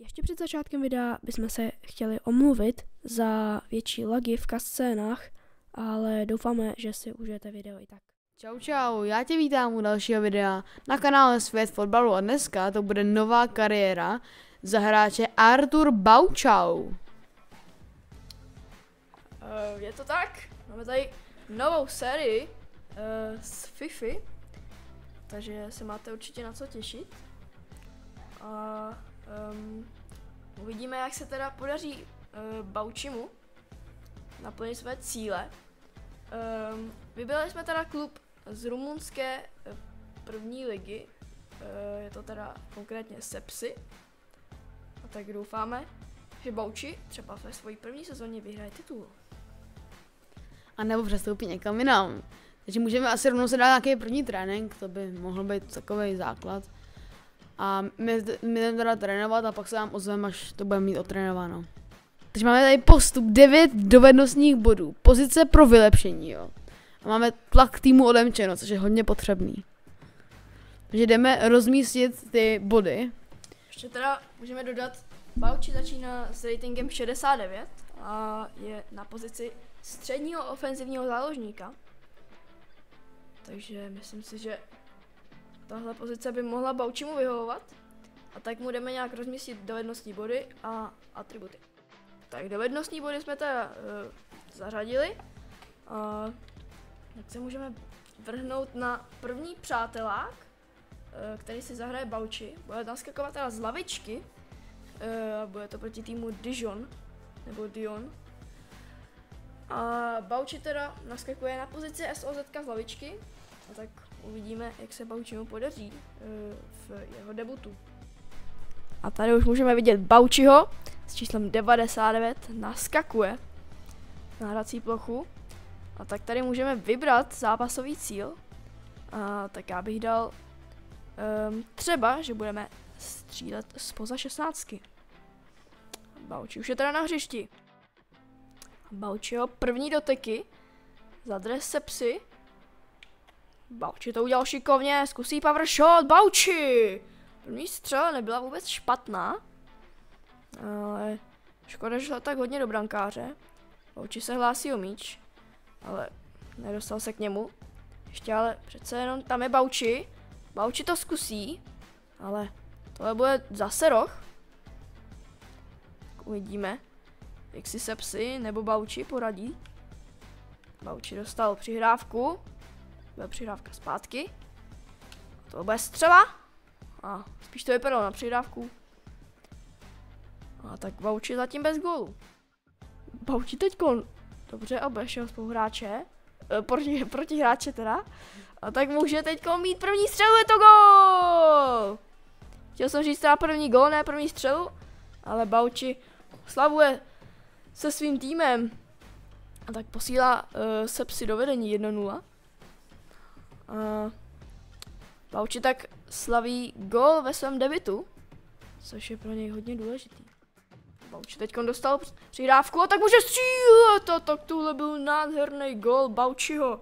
Ještě před začátkem videa bychom se chtěli omluvit za větší lagy v cutscénách, ale doufáme, že si užijete video i tak. Čau, já tě vítám u dalšího videa na kanále Svět fotbalu a dneska to bude nová kariéra za hráče Artur Baučau. Je to tak, máme tady novou sérii z FIFA, takže se máte určitě na co těšit. A uvidíme, jak se teda podaří Baučimu naplnit své cíle. Vybrali jsme teda klub z rumunské první ligy, je to teda konkrétně Sepsi. A tak doufáme, že Bauči třeba ve své první sezóně vyhraje titul. A nebo přestoupí někam jinam. Takže můžeme asi rovnou se dát nějaký první trénink, to by mohl být takový základ. A my jdeme teda trénovat a pak se vám ozveme, až to budeme mít otrénováno. Takže máme tady postup 9 dovednostních bodů, pozice pro vylepšení, jo. A máme tlak týmu odemčeno, což je hodně potřebný. Takže jdeme rozmístit ty body. Ještě teda můžeme dodat, Bauči začíná s ratingem 69 a je na pozici středního ofenzivního záložníka. Takže myslím si, že tahle pozice by mohla Baučimu vyhovovat. A tak mu jdeme nějak rozmístit dovednostní body a atributy. Tak dovednostní body jsme teda zařadili. A tak se můžeme vrhnout na první přátelák, který si zahraje Bauči. Bude naskakovat teda z lavičky. Bude to proti týmu Dijon, nebo Dion. A Bauči teda naskakuje na pozici SOZ z lavičky. A tak uvidíme, jak se Baučimu podaří v jeho debutu. A tady už můžeme vidět Baučiho s číslem 99 naskakuje na hrací plochu. A tak tady můžeme vybrat zápasový cíl. A tak já bych dal třeba, že budeme střílet spoza 16. Bauči už je teda na hřišti. Baučiho první doteky za dres Sepsi. Bauči to udělal šikovně, zkusí power shot, Bauči! První střela nebyla vůbec špatná, ale škoda, že šla tak hodně do brankáře. Bauči se hlásí o míč, ale nedostal se k němu. Ještě ale přece jenom tam je Bauči. Bauči to zkusí, ale tohle bude zase roh. Tak uvidíme, jak si Sepsi nebo Bauči poradí. Bauči dostal přihrávku. Bude přihrávka zpátky. To bude střela. A spíš to vypadalo na přihrávku. A tak Bauči zatím bez gólu. Bauči teďko dobře obešel spoluhráče. Proti hráče teda. A tak může teďko mít první střelu, je to gól! Chtěl jsem říct teda první gól, ne první střelu. Ale Bauči slavuje se svým týmem. A tak posílá Sepsi do vedení 1-0. Bauči tak slaví gól ve svém debutu, což je pro něj hodně důležitý. Bauči teďkon dostal přihrávku a tak může střílet, a tak tohle byl nádherný gól Baučiho.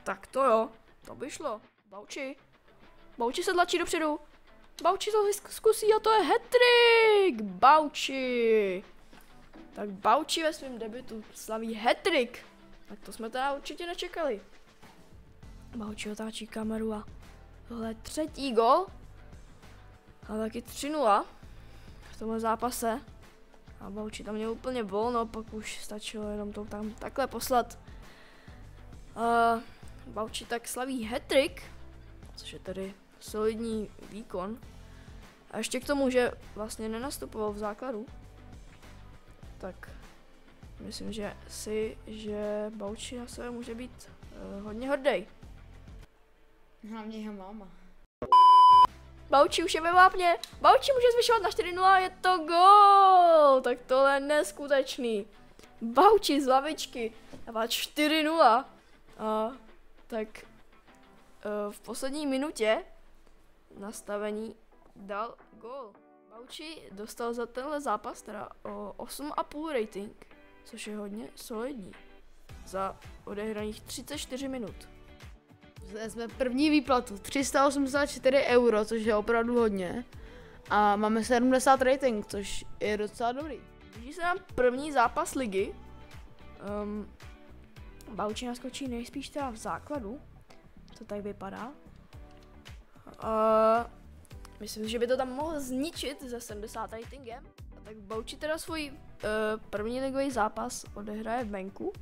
Tak to jo, to by šlo. Bauči se tlačí dopředu. Bauči to zkusí a to je hat-trick. Bauči. Tak Bauči ve svém debutu slaví hat-trick. Tak to jsme teda určitě nečekali. Bauči otáčí kameru a tohle je třetí gol. A taky 3-0 v tomhle zápase. A Bauči tam měl úplně volno, pak už stačilo jenom to tam takhle poslat. Bauči tak slaví hat-trick, což je tedy solidní výkon. A ještě k tomu, že vlastně nenastupoval v základu. Tak myslím, že Bauči na sebe může být hodně hrdý. Hlavně jeho máma. Bauči už je ve vápně. Bauči může zvyšovat na 4-0, je to gól. Tak tohle je neskutečný. Bauči z lavičky dává 4-0. Tak v poslední minutě nastavení dal gól. Bauči dostal za tenhle zápas teda o 8,5 rating, což je hodně solidní. Za odehraných 34 minut. Jsme první výplatu, 384 euro, což je opravdu hodně. a máme 70 rating, což je docela dobrý. Blíží se nám první zápas ligy. Bauči naskočí nejspíš teda v základu. To tak vypadá. Myslím, že by to tam mohl zničit se 70 ratingem. A tak Bauči teda svůj první ligový zápas odehraje venku.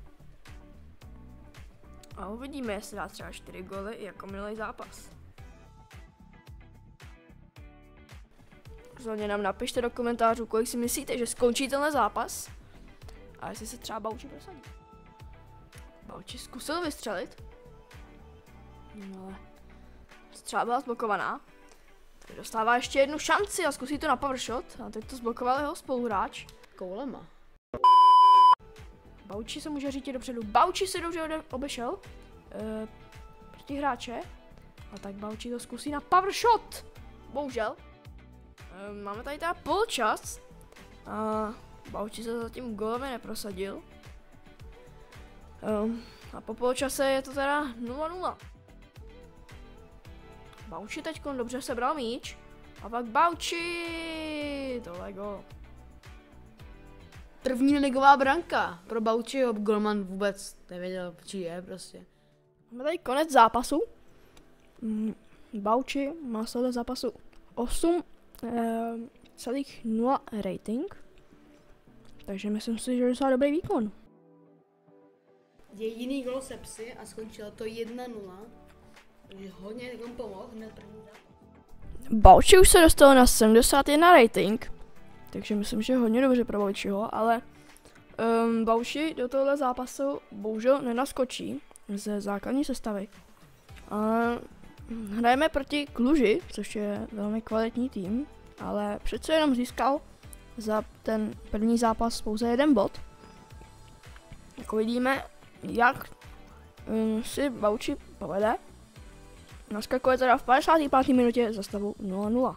A uvidíme, jestli dá třeba 4 góly jako minulý zápas. Rozhodně nám napište do komentářů, kolik si myslíte, že skončí tenhle zápas. A jestli se třeba Bauči prosadí. Bauči zkusil vystřelit. No ale střela byla zblokovaná. Tak dostává ještě jednu šanci a zkusí to na power shot. A teď to zblokoval jeho spoluhráč. Koulema. Bauči se může říct dopředu. Bauči se dobře obešel proti hráče. A tak Bauči to zkusí na power shot. Bohužel. Máme tady teda poločas. Bauči se zatím gólově neprosadil. A po poločase je to teda 0-0. Bauči teďkon dobře sebral míč. A pak Bauči! Tohle gól. První ligová branka pro Baučiho, golman vůbec nevěděl, či je prostě. Máme tady konec zápasu. Bauči má z tohoto zápasu 8,0 rating. Takže myslím si, že je docela dobrý výkon. Jediný gol se psy a skončilo to 1-0. Takže hodně někomu pomohl hned první zápas. Bauči už se dostal na 71 rating. Takže myslím, že je hodně dobře pro Baučiho, ale Bauči do tohohle zápasu bohužel nenaskočí ze základní sestavy. Hrajeme proti Kluži, což je velmi kvalitní tým, ale přece jenom získal za ten první zápas pouze 1 bod. Jako vidíme, jak si Bauči povede. Naskakuje teda v 55. minutě za stavu 0-0.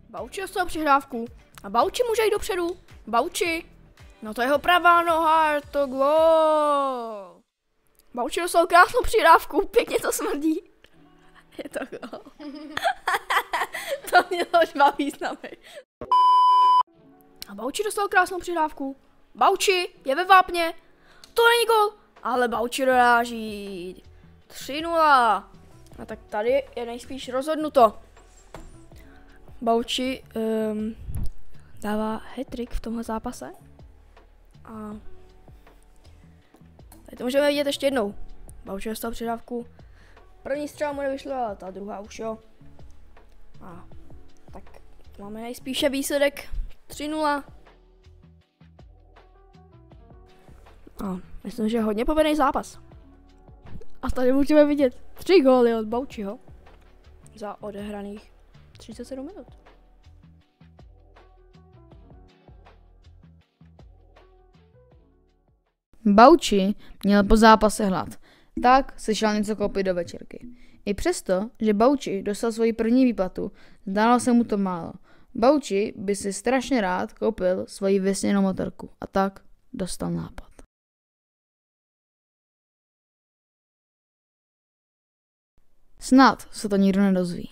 Bauči dostal přihrávku a Bauči může jít dopředu. Bauči, no to je jeho pravá noha, je to gól. Bauči dostal krásnou přihrávku, pěkně to smrdí. Je to gól. To mělo 2 významy. A Bauči dostal krásnou přihrávku. Bauči je ve vápně. To není gól, ale Bauči doráží. 3-0. A tak tady je nejspíš rozhodnuto. Bauči dává hat-trick v tomhle zápase. A tady to můžeme vidět ještě jednou. Bauči dostal přidávku. První střela mu nevyšla, ale ta druhá už jo. A tak máme nejspíše výsledek 3-0. A myslím, že je hodně povedený zápas. A tady můžeme vidět 3 góly od Baučiho za odehraných 37 minut. Bauči měl po zápase hlad, tak se šel něco koupit do večerky. I přesto, že Bauči dostal svoji první výplatu, zdálo se mu to málo. Bauči by si strašně rád koupil svoji vysněnou motorku a tak dostal nápad. Snad se to nikdo nedozví.